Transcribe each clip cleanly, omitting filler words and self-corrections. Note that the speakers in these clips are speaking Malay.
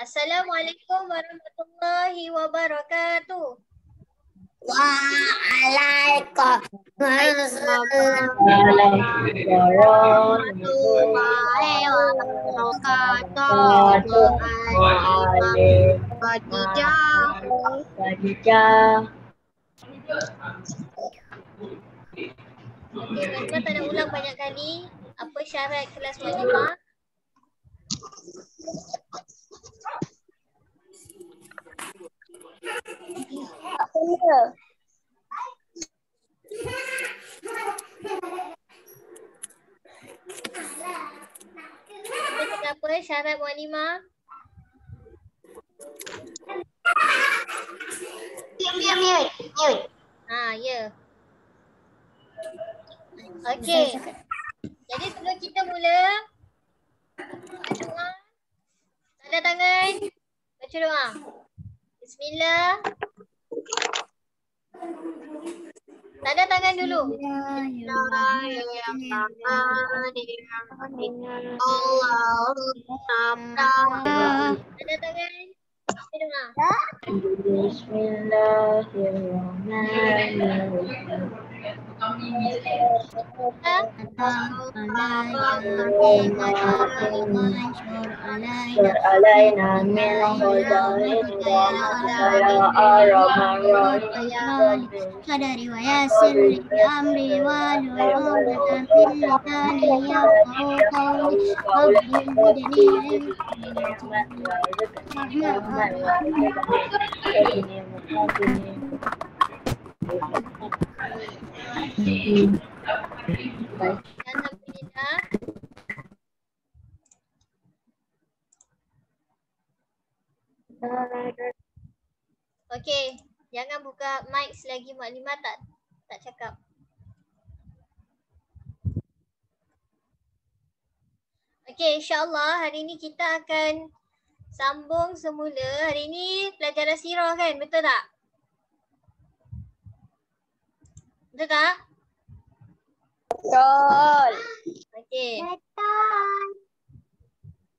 Assalamualaikum warahmatullahi wabarakatuh. Waalaikumsalam warahmatullahi wabarakatuh. Khadijah. Okey, Maklimah tak nak ulang banyak kali. Apa syarat kelas Maklimah? Apa kenapa syarat Maklimah? Mute. Ya. Okey. Jadi sebelum kita mula, doa. Tanda tangan. Baca doa. Bismillah. Tanda tangan dulu. Tanda tangan. Baca doa. Bismillahirrahmanirrahim. علينا من خزائن رحمتك يا أرحم الراحمين صدري ويسر لي أمري واحلل عقدة من لساني يفقهوا قولي رب زدني Alhamdulillah. Okey, jangan buka mic selagi Maklimah tak cakap. Okey, insya-Allah hari ni kita akan sambung semula. Hari ni pelajaran sirah kan? Betul tak? Betul tak? Betul. Okey. Betul.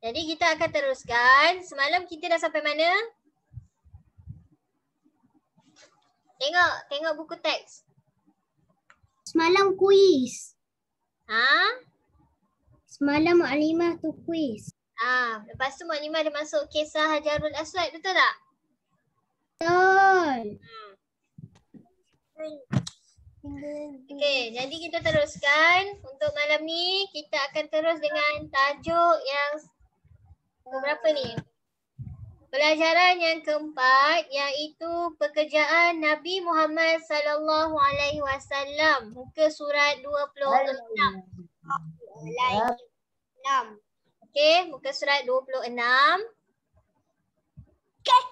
Jadi kita akan teruskan. Semalam kita dah sampai mana? Tengok buku teks. Semalam kuis. Ha? Semalam Maklimah tu kuis. Lepas tu Maklimah ada masuk kisah Hajarul Aswad, betul tak? Betul. Okey, jadi kita teruskan. Untuk malam ni kita akan terus dengan tajuk yang berapa ni? Pelajaran yang keempat iaitu pekerjaan Nabi Muhammad sallallahu alaihi wasallam. Muka surat 26. Okey, muka surat 26. Okey.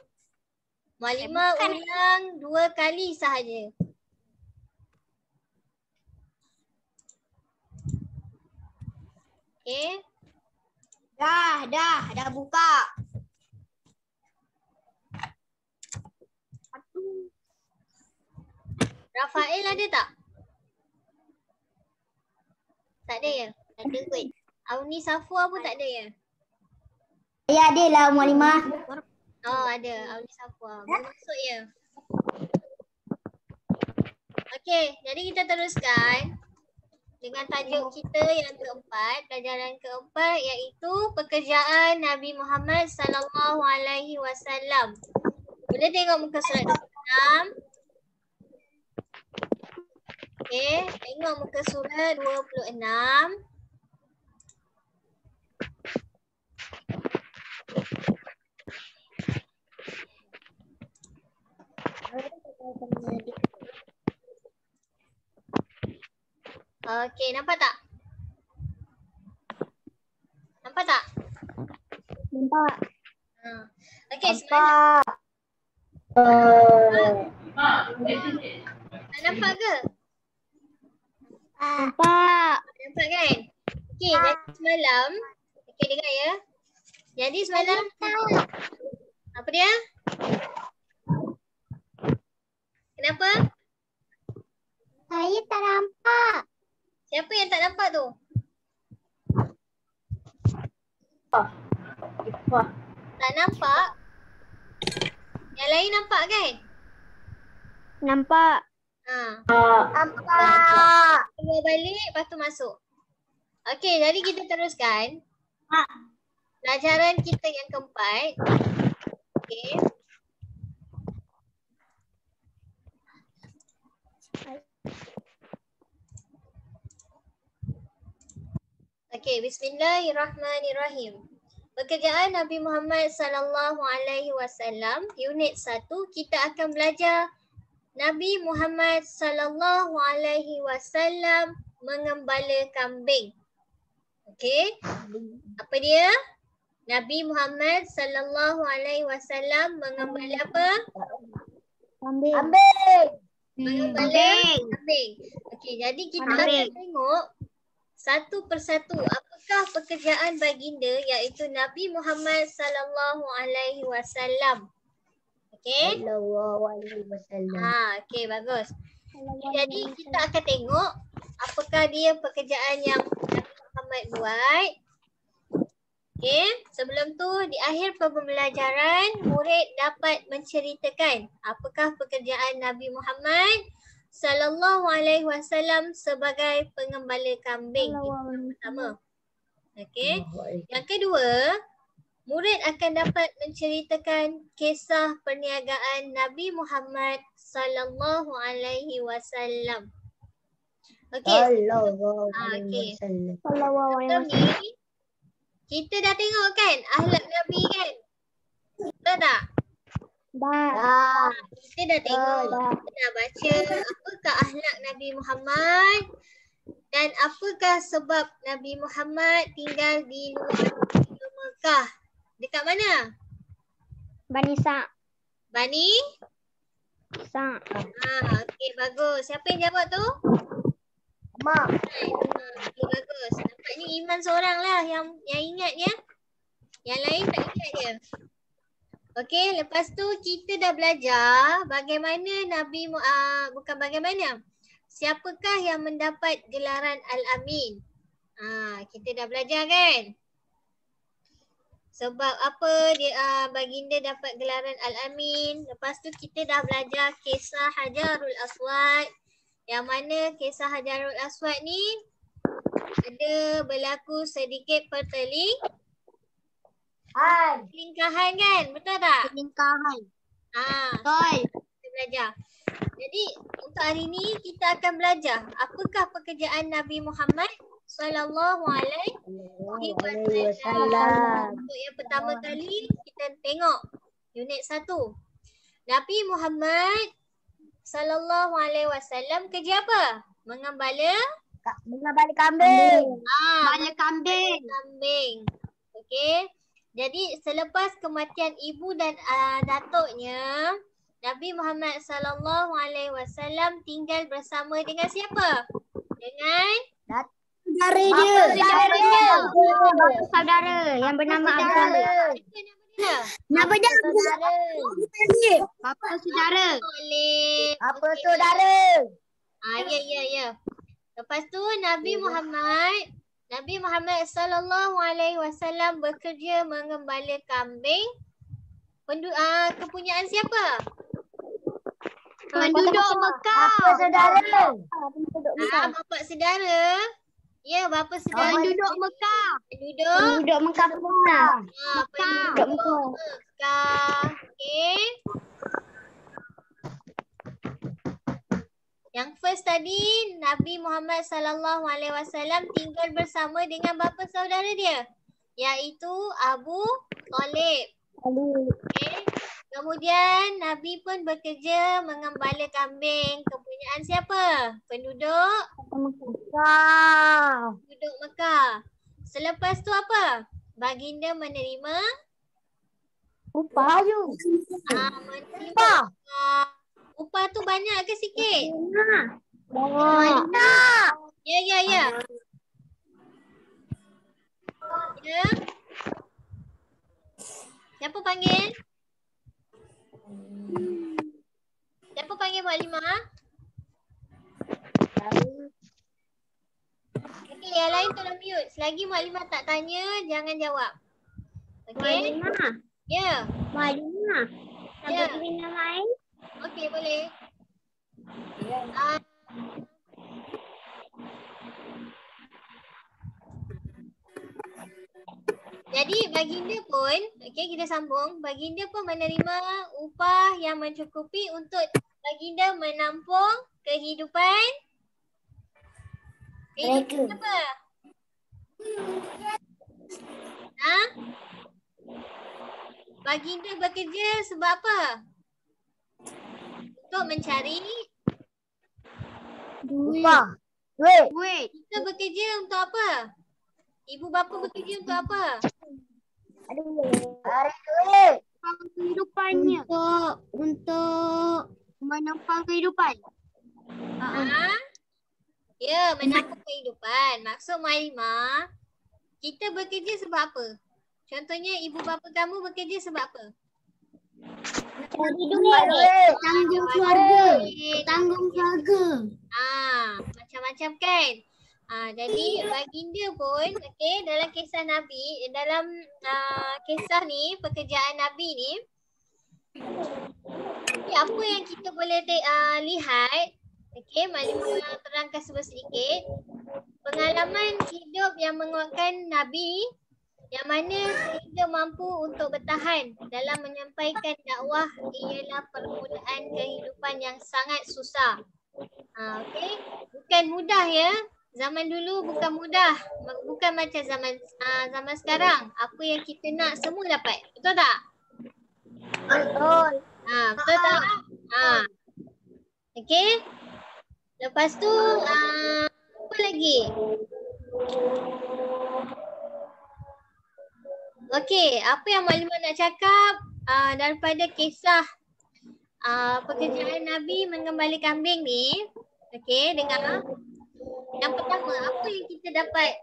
Maklimah ulang 2 kali sahaja. Okey. Dah buka. Rafael ada tak? Tak ada ya? Ada kot. Auni Safwa pun tak ada ya? Ya, ada lah Maklimah. Oh, ada. Auni Safwa. Boleh masuk ya? Okey, jadi kita teruskan dengan tajuk kita yang keempat, pelajaran keempat iaitu pekerjaan Nabi Muhammad sallallahu alaihi wasallam. Boleh tengok muka surat 26. Okey, tengok muka surat 26. Okey, nampak tak? Nampak tak? Nampak. Okey, semalam. Tak nampak ke? Nampak. Nampak kan? Okey, jadi semalam. Okey, dengar ya. Jadi semalam. Apa dia? Kenapa? Saya tak nampak. Siapa yang tak nampak tu? Tak nampak? Yang lain nampak kan? Nampak. Nampak. Keluar balik, lepas tu masuk. Okey, jadi kita teruskan. Pelajaran kita yang keempat. Okey. Okey, bismillahirrahmanirrahim. Pekerjaan Nabi Muhammad sallallahu alaihi wasallam unit 1 kita akan belajar Nabi Muhammad sallallahu alaihi wasallam mengembala kambing. Okey. Apa dia? Nabi Muhammad sallallahu alaihi wasallam mengembala apa? Kambing. Mengembala kambing. Okey, jadi kita akan tengok satu persatu apakah pekerjaan baginda iaitu Nabi Muhammad sallallahu alaihi wasallam. Okey? Sallallahu alaihi wasallam. Okey, bagus. Jadi kita akan tengok apakah dia pekerjaan yang Nabi Muhammad buat. Okey, sebelum tu di akhir pembelajaran murid dapat menceritakan apakah pekerjaan Nabi Muhammad sallallahu alaihi wasallam sebagai pengembala kambing. Itu yang pertama. Okey. Yang kedua, murid akan dapat menceritakan kisah perniagaan Nabi Muhammad sallallahu alaihi wasallam. Okey. Sallallahu alaihi wasallam. Sebelum ni kita dah tengok kan akhlak Nabi kan? Betul tak? Kita dah tengok, kita dah baca apakah akhlak Nabi Muhammad dan apakah sebab Nabi Muhammad tinggal di luar Mekah. Dekat mana? Bani Sa'. Bani? Sa'. Okey, bagus. Siapa yang jawab tu? Mak. Okey, bagus. Nampaknya Iman seorang lah yang ingat ya. Yang lain tak ingat je. Okey, lepas tu kita dah belajar bagaimana Nabi bukan bagaimana. Siapakah yang mendapat gelaran Al-Amin? Kita dah belajar kan? Sebab apa dia baginda dapat gelaran Al-Amin. Lepas tu kita dah belajar kisah Hajarul Aswad. Yang mana kisah Hajarul Aswad ni ada berlaku sedikit pertelingkahan kan? Betul tak? Perlingkahan. Betul. Kita belajar. Jadi untuk hari ni kita akan belajar apakah pekerjaan Nabi Muhammad sallallahu alaihi wasallam. Untuk yang pertama kali kita tengok unit 1. Nabi Muhammad sallallahu alaihi wasallam kerja apa? Mengembala kambing. Kambing. Okey. Jadi selepas kematian ibu dan datuknya, Nabi Muhammad sallallahu alaihi wasallam tinggal bersama dengan siapa? Dengan Saudara yang bernama Abdul. Nama dia Bapa saudara. apa saudara? Ya. Lepas tu Nabi Muhammad sallallahu alaihi wasallam bekerja mengembala kambing. Kepunyaan siapa? Penduduk Mekah. Apa saudara? Bapa saudara. Ya, bapa saudara. Penduduk Mekah. Penduduk Mekah pula. penduduk Mekah. Okey. Yang first tadi Nabi Muhammad sallallahu alaihi wasallam tinggal bersama dengan bapa saudara dia, iaitu Abu Talib. Okay. Kemudian Nabi pun bekerja mengembala kambing. Kepunyaan siapa? Penduduk Mekah. Selepas tu apa? Baginda menerima Upah. menerima upah tu banyak ke sikit? Banyak. Ya. Ya. Siapa panggil? Siapa panggil Maklimah? Okey, yang lain tolong mute. Selagi Maklimah tak tanya, jangan jawab. Okey? Ya. Malimah. Ya. Nak beri nama lain? Okey, boleh. Ah, jadi baginda pun, okey kita sambung. Baginda pun menerima upah yang mencukupi untuk baginda menampung kehidupan Mereka. apa? Ha? Baginda bekerja sebab apa? Untuk mencari. Upah. Duit. Duit. Kita bekerja untuk apa? Ibu bapa bekerja untuk apa? Cari duit. Kehidupannya. Untuk menempang kehidupan. Ha? Ya, menampung kehidupan. Maksud Malimah, kita bekerja sebab apa? Contohnya ibu bapa kamu bekerja sebab apa? Cari duit. Tanggung keluarga. Duit. Tanggung keluarga. Macam-macam kan? Jadi baginda pun okey dalam kisah Nabi, dalam kisah ni, pekerjaan Nabi ni, apa yang kita boleh lihat, okey, Malimah terangkan sedikit. Pengalaman hidup yang menguatkan Nabi yang mana sehingga mampu untuk bertahan dalam menyampaikan dakwah ialah permulaan kehidupan yang sangat susah. Okey, bukan mudah ya. Zaman dulu bukan mudah. Bukan macam zaman sekarang. Apa yang kita nak semua dapat. Betul tak? Betul. Betul tak? Okey. Lepas tu apa lagi? Okey, apa yang Malimah nak cakap daripada kisah pekerjaan Nabi mengembali kambing ni. Okey, dengar. Yang pertama, apa yang kita dapat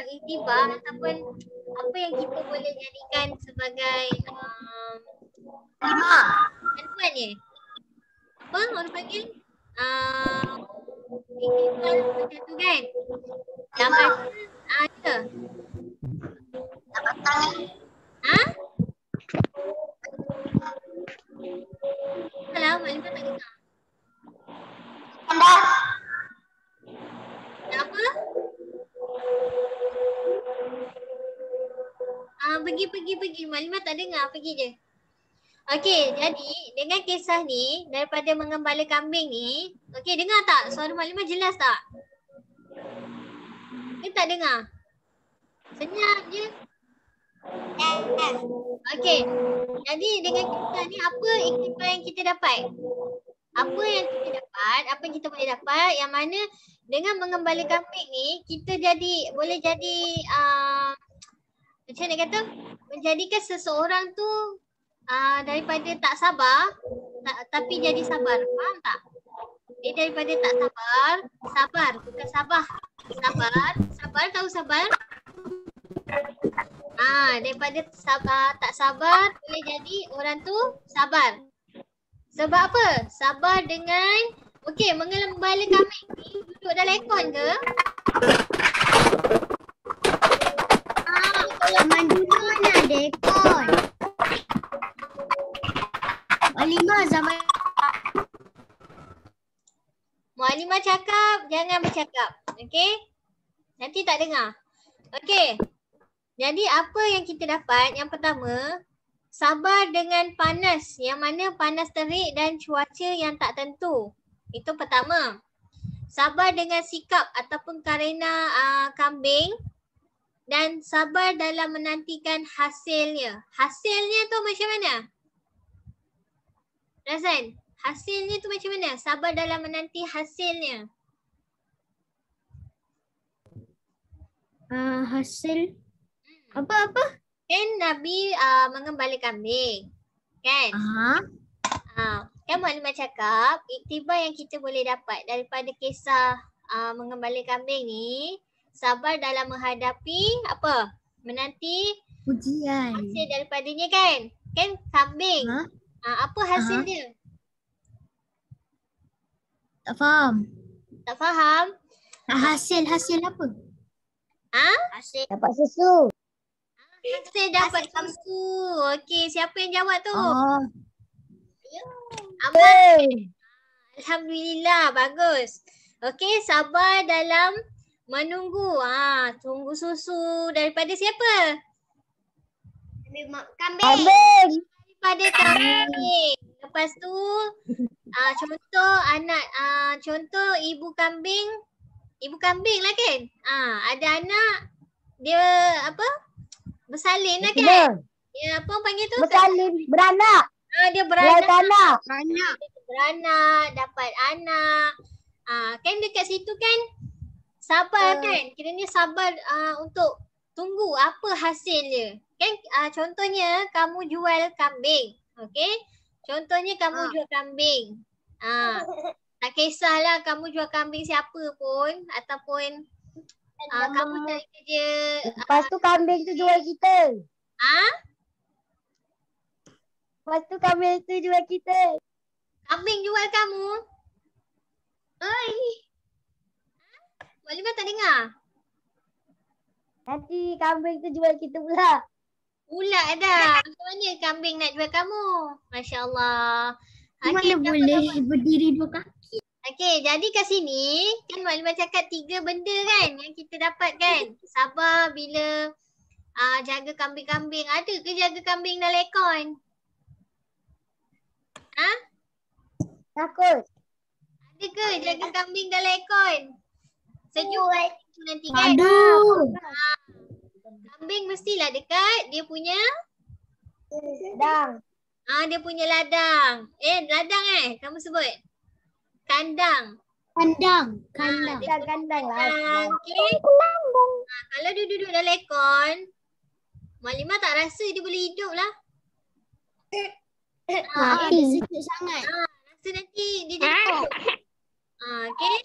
iktibar ataupun apa yang kita boleh jadikan sebagai panduan ni? Apa orang panggil? Iktibar macam tu kan? Yang mana ada. Alah, Malimah tak dengar. Nak apa? Pergi. Malimah tak dengar, pergi je. Okey, jadi dengan kisah ni, daripada mengembala kambing ni, okey dengar tak? Suara Malimah jelas tak? Dia tak dengar? Senyap je. Okey, jadi dengan kisah ni apa iktibar yang kita dapat? Apa yang kita dapat, apa yang kita boleh dapat, yang mana dengan mengembala kambing ni, kita boleh jadi macam mana kata, menjadikan seseorang tu daripada tak sabar tapi jadi sabar. Faham tak? Dia daripada tak sabar, bukan sabar. Sabar tahu sabar? Daripada tak sabar boleh jadi orang tu sabar. Sebab apa? Sabar dengan mengembala kambing ni duduk dalam aircon ke? Zaman dulu mana ada aircon? Malimah zaman Malimah cakap, jangan bercakap. Okey? Nanti tak dengar. Okey. Jadi apa yang kita dapat? Yang pertama, sabar dengan panas. Yang mana panas terik dan cuaca yang tak tentu. Itu pertama. Sabar dengan sikap ataupun karena kambing. Dan sabar dalam menantikan hasilnya. Hasilnya tu macam mana? Razan, hasilnya tu macam mana? Sabar dalam menanti hasilnya. Hasil apa? Kan Nabi mengembala kambing. Kan? Kan Malimah cakap, iktibar yang kita boleh dapat daripada kisah mengembala kambing ni, sabar dalam menghadapi apa? Menanti ujian. Hasil daripadanya kan? Kan kambing. Apa hasilnya? Tak faham. Tak faham? Hasil apa? Hasil. Dapat susu. Hasil dapat susu. Okey, siapa yang jawab tu? Oh. Amal. Alhamdulillah, bagus. Okey, sabar dalam menunggu. Tunggu susu daripada siapa? Kambing. Daripada kambing. Lepas tu contoh anak contoh ibu kambing lah kan? Ada anak dia apa? Bersalin lah kan? Ya, apa panggil tu? Bersalin, beranak. Dia beranak. Anak. Beranak, dapat anak. Kan dekat situ kan sabar kan? Kiranya sabar untuk tunggu apa hasil dia. Kan contohnya kamu jual kambing. Okey? Contohnya kamu jual kambing. Tak kisahlah kamu jual kambing siapa pun ataupun kamu cari kerja. Lepas tu kambing tu jual kita. Lepas tu kambing tu jual kita. Kambing jual kamu? Maklimah tak dengar? Nanti kambing tu jual kita pula. Pula dah. Macam mana kambing nak jual kamu? Masya Allah. Mana boleh berdiri dua kaki. Okey, jadi kat sini kan Maklimah cakap 3 benda kan yang kita dapat kan. Sabar bila jaga kambing-kambing. Ada ke jaga kambing dalam aircon? Takut. Ada ke jaga kambing dalam aircon? Sejuk nanti kan? Aduh. Kambing mestilah dekat dia punya Sedang. dia punya ladang. Ladang kamu sebut. Kandang. Kandang. Kandang lah. Okey. Kalau dia duduk dalam aircon, Maklimah tak rasa dia boleh hidup lah. Dia sejuk sangat. Rasa nanti dia jadi okey.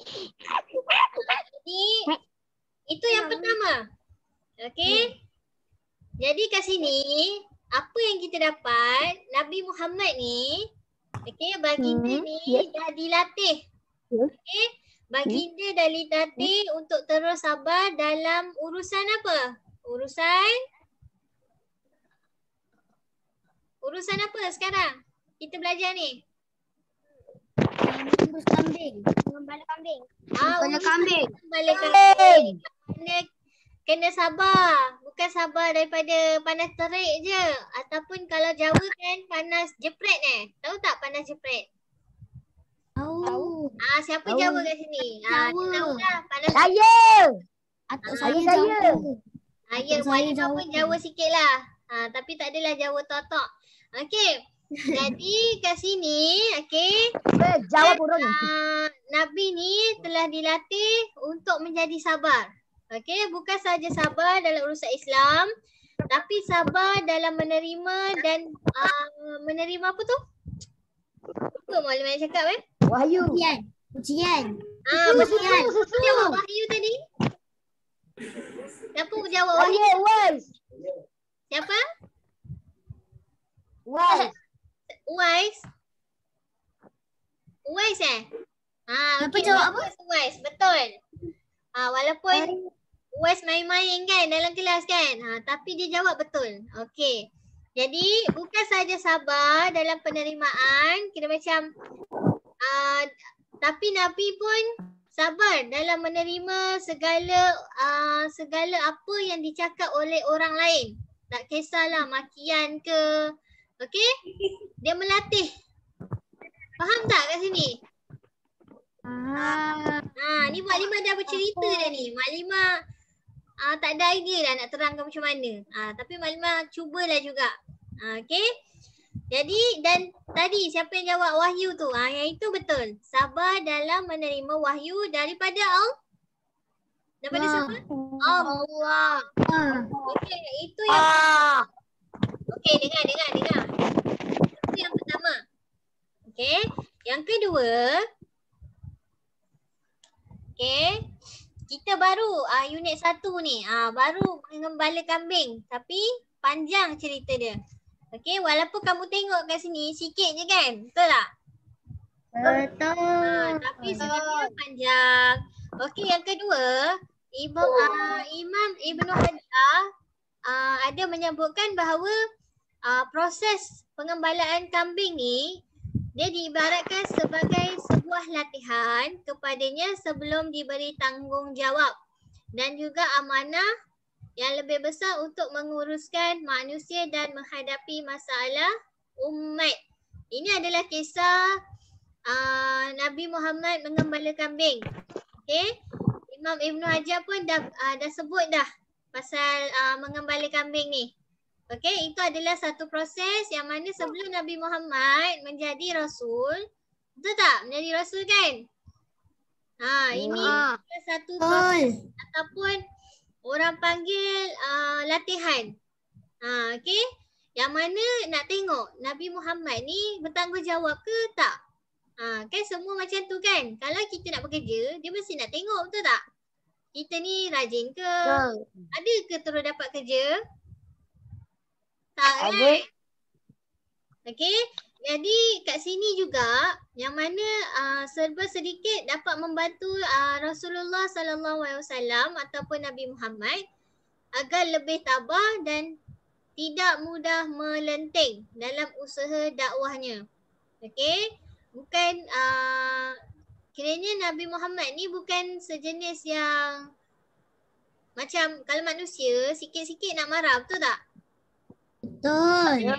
Jadi itu yang pertama. Okey. Jadi kat sini apa yang kita dapat, Nabi Muhammad ni baginda ni dah dilatih. Okey. Baginda dah dilatih untuk terus sabar dalam urusan apa? Urusan apa sekarang? Kita belajar ni. Mengurus kambing. Mengembala kambing. Mengembala kambing. Mengembala kambing. Kena sabar. Bukan sabar daripada panas terik je. Ataupun kalau Jawa kan panas jepret Tahu tak panas jepret? Tahu. Siapa Jawa kat sini? Jawa. Tahu lah panas. Saya. Atuk saya. tahu. Ya, Maklimah pun Jawa sikit lah. Tapi tak adalah Jawa totok. Okey. Jadi kat sini, Jawab burung. Nabi ni telah dilatih untuk menjadi sabar. Okey, bukan saja sabar dalam urusan Islam, tapi sabar dalam menerima dan menerima apa tu? Apa Maklimah cakap Wahyu. Ujian. Ujian. Jawab wahyu tadi. Siapa jawab wahyu? Wais. Siapa? Wais. Uwais Apa jawab apa? Uwais, betul. Walaupun Uwais main-main kan dalam kelas kan. Tapi dia jawab betul. Okey. Jadi bukan saja sabar dalam penerimaan, kira macam tapi Nabi pun sabar dalam menerima segala apa yang dicakap oleh orang lain. Tak kisahlah makian ke. Okey? Dia melatih. Faham tak kat sini? Ni Maklimah dah bercerita dah ni. Maklimah tak ada idea dah nak terangkan macam mana. Tapi Maklimah cubalah juga. Okey? Jadi dan tadi siapa yang jawab wahyu tu? Yang itu betul. Sabar dalam menerima wahyu daripada Allah. Daripada siapa? Allah. Okey, itu yang okey, dengar. Itu yang pertama. Okey, yang kedua. Okey. Kita baru unit 1 ni. Baru mengembala kambing, tapi panjang cerita dia. Okey, walaupun kamu tengok kat sini sikit je kan? Betul tak? Betul. Tapi sebenarnya panjang. Okey, yang kedua, Imam Ibnu Hajar ada menyebutkan bahawa proses pengembalaan kambing ni dia diibaratkan sebagai sebuah latihan kepadanya sebelum diberi tanggungjawab dan juga amanah yang lebih besar untuk menguruskan manusia dan menghadapi masalah umat. Ini adalah kisah Nabi Muhammad mengembala kambing. Okey. Imam Ibn Hajar pun dah sebut dah pasal mengembala kambing ni. Okey, itu adalah satu proses yang mana sebelum Nabi Muhammad menjadi rasul, betul tak? Menjadi rasul kan? Ini adalah satu proses ataupun orang panggil latihan. Okey. Yang mana nak tengok Nabi Muhammad ni bertanggungjawab ke tak? Kan semua macam tu kan? Kalau kita nak bekerja, dia mesti nak tengok, betul tak? Kita ni rajin ke? Ada ke terus dapat kerja? Tak kan? Okey. Jadi kat sini juga yang mana serba sedikit dapat membantu Rasulullah sallallahu alaihi wasallam ataupun Nabi Muhammad agar lebih tabah dan tidak mudah melenting dalam usaha dakwahnya. Okey. Bukan kiranya Nabi Muhammad ni bukan sejenis yang macam kalau manusia sikit-sikit nak marah, betul tak? Betul.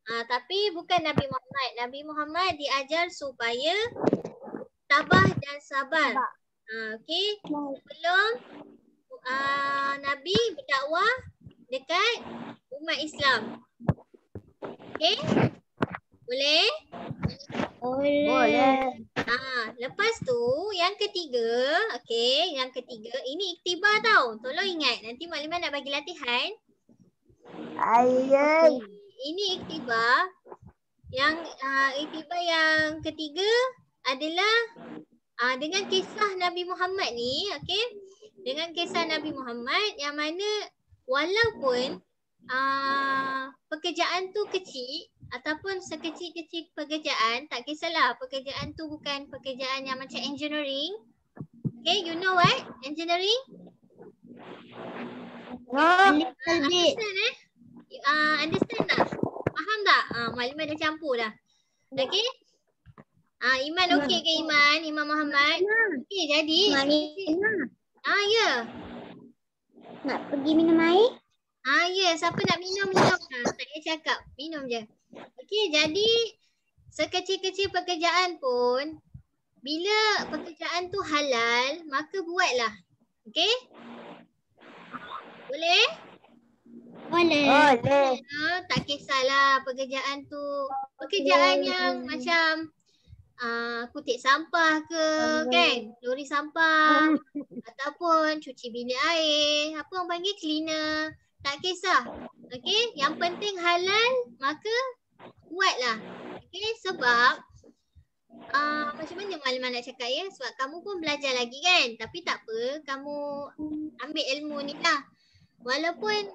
Tapi bukan Nabi Muhammad. Nabi Muhammad diajar supaya tabah dan sabar. Okey. Sebelum Nabi berdakwah dekat umat Islam. Okey? Boleh? Boleh. Lepas tu yang ketiga, okey, yang ketiga ini iktibar tau. Tolong ingat nanti maklumat nak bagi latihan. Ayy. Ini iktibar. Yang iktibar yang ketiga adalah dengan kisah Nabi Muhammad ni, okey? Dengan kisah Nabi Muhammad yang mana walaupun pekerjaan tu kecil ataupun sekecil-kecil pekerjaan, tak kisahlah pekerjaan tu bukan pekerjaan yang macam engineering. Okay, you know what? Engineering? Little bit. Understand tak? Faham tak? Maklumat dah campur dah. Okay? Iman okey ke Iman? Iman Muhammad? Okey, jadi. Ya. Nak pergi minum air? Ya. Siapa nak minum? Tak payah cakap. Minum je. Okey, jadi sekecil-kecil pekerjaan pun bila pekerjaan tu halal, maka buatlah. Okey? Boleh? Boleh. Tak kisahlah pekerjaan tu. Pekerjaan yang macam kutip sampah ke kan? Lori sampah ataupun cuci bilik air. Apa orang panggil cleaner. Tak kisah. Okey? Yang penting halal, maka buatlah. Okey? Sebab macam mana Malimah nak cakap ya? Sebab kamu pun belajar lagi kan? Tapi tak apa, kamu ambil ilmu ni lah. Walaupun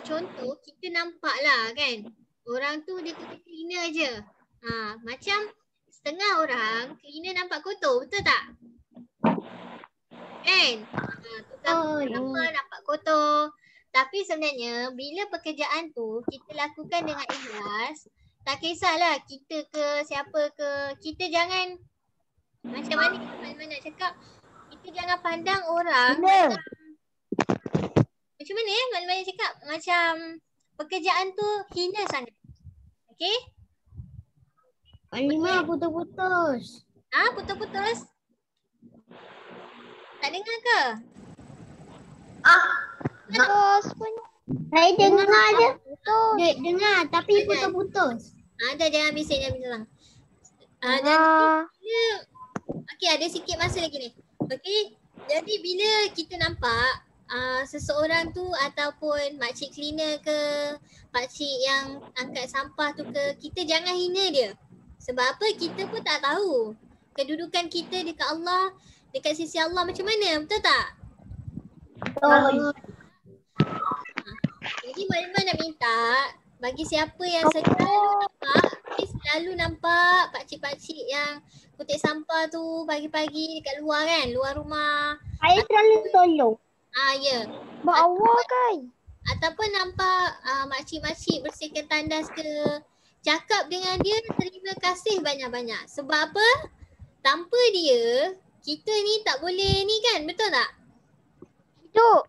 contoh kita nampak lah kan, orang tu dia kerja cleaner je. Macam setengah orang cleaner nampak kotor, betul tak? Kan? Tukang sampah nampak kotor. Tapi sebenarnya bila pekerjaan tu kita lakukan dengan ikhlas, tak kisahlah kita ke siapa ke, kita jangan macam mana nak cakap, kita jangan pandang orang macam mana Maklumat cakap macam pekerjaan tu hina sangat. Okey? Malimah putus-putus. Putus-putus? Tak dengar ke? Putus pun. Saya dengar je. Dengar tapi putus-putus. Dah jangan bising, jangan bilang. Okey, ada sikit masa lagi ni. Okey, jadi bila kita nampak seseorang tu ataupun makcik cleaner ke, pakcik yang angkat sampah tu ke, kita jangan hina dia. Sebab apa? Kita pun tak tahu kedudukan kita dekat Allah, dekat sisi Allah macam mana, betul tak? Betul. Jadi Malimah nak minta bagi siapa yang selalu nampak pakcik-pakcik yang kutip sampah tu pagi-pagi dekat luar kan, luar rumah. Saya selalu tolong. Ya. Bawa kan. ataupun nampak makcik-makcik bersihkan tandas ke, cakap dengan dia terima kasih banyak-banyak. Sebab apa? Tanpa dia, kita ni tak boleh ni kan, betul tak? Betul.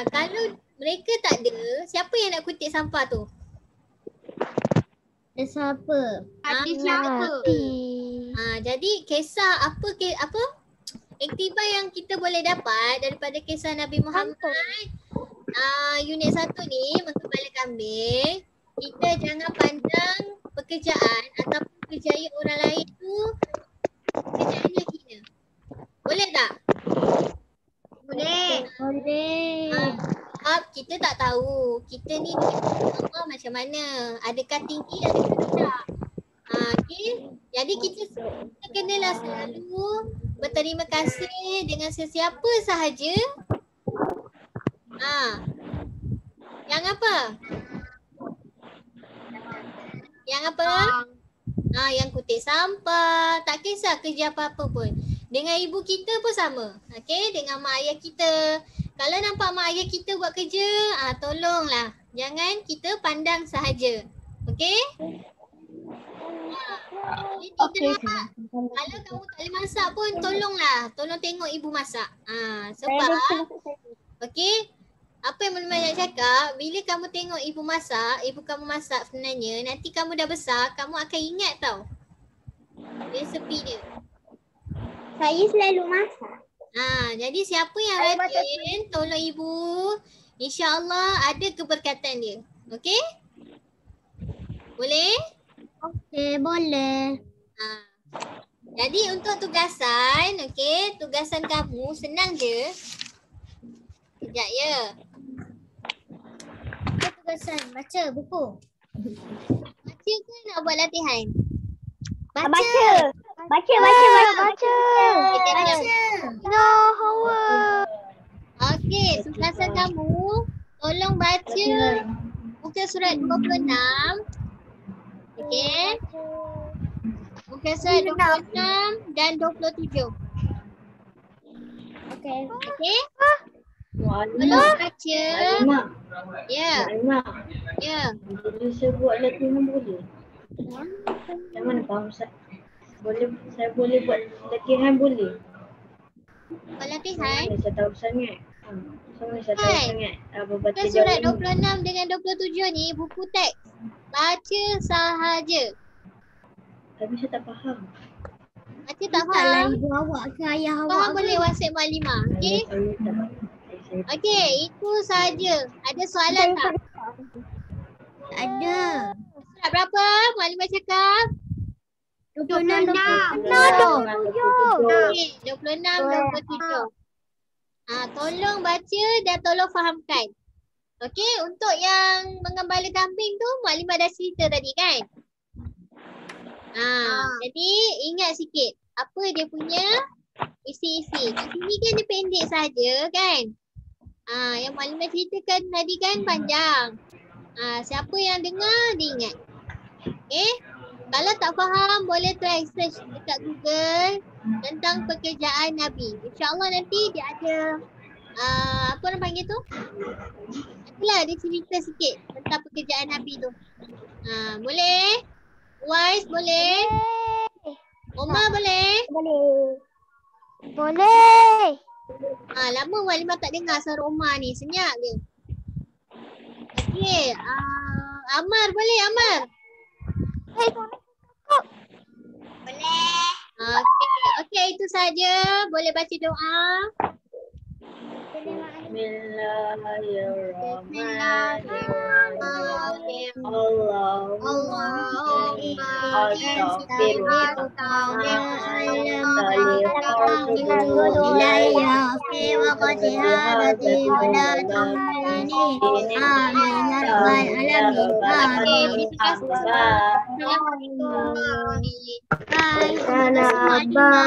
Kalau mereka tak ada, siapa yang nak kutip sampah tu? Ada siapa? Ada siapa? Jadi kisah apa iktibar yang kita boleh dapat daripada kisah Nabi Muhammad unit 1 ni, menggembala kambing, kita jangan pandang pekerjaan ataupun kerjaya orang lain tu pekerjaan yang hina. Boleh tak? Boleh. Sebab kita tak tahu kita ni Allah macam mana, adakah tinggi, adakah rendah. Okay. Jadi kita kenalah selalu berterima kasih dengan sesiapa sahaja. Yang apa? Yang apa? Yang kutip sampah, tak kisah kerja apa-apa pun. Dengan ibu kita pun sama. Okey, dengan mak ayah kita. Kalau nampak mak ayah kita buat kerja, tolonglah. Jangan kita pandang sahaja. Okey? Kalau kamu tak boleh masak pun tolonglah. Tolong tengok ibu masak. Sebab okey, apa yang Mula nak cakap, bila kamu tengok ibu kamu masak sebenarnya, nanti kamu dah besar, kamu akan ingat tau resepi dia. Saya selalu masak. Jadi siapa yang rajin tolong ibu, insya-Allah ada keberkatan dia. Okey? Boleh? Okey, boleh. Jadi untuk tugasan, okey, tugasan kamu senang je. Sekejap ya. Apa tugasan? Baca buku. Baca ke nak buat latihan? Baca. No, homework. Okey, tugasan kamu tolong baca muka surat 26. Okey. Muka surat 26 dan 27. Okey. Okey? Tolong baca. Ya. Ya. Boleh saya buat latihan boleh? Macam mana faham Ustaz? Saya boleh buat latihan boleh? Buat latihan. Saya tahu sangat. Saya tahu sangat apa baca Muka surat jawapan. 26 dengan 27 ni buku teks. Baca sahaja. Tapi saya tak faham. Baca tak Taklah faham? ibu awak ke ayah awak Faham ke? boleh WhatsApp Maklimah. Okey? Okey, itu sahaja. Ada soalan tak? Ada. Surat berapa? Maklimah cakap. 26. Okey, 26, 27. Tolong baca dan tolong fahamkan. Okey, untuk yang mengembala kambing tu Maklimah dah cerita tadi kan? Jadi ingat sikit apa dia punya isi-isi. Kat sini kan dia pendek saja kan? Yang Maklimah ceritakan tadi kan panjang. Siapa yang dengar dia ingat. Okay? Kalau tak faham boleh try search dekat Google tentang pekerjaan Nabi. InsyaAllah nanti dia ada apa orang panggil tu? Itulah dia cerita sikit tentang pekerjaan Nabi tu. Boleh? Wise boleh? Omar boleh? Boleh. Lama Maklimah tak dengar suara Omar ni. Senyap je. Okey. Amar boleh Amar? Boleh. Okey itu saja. Boleh baca doa. Bismillahirrahmanirrahim. Bye.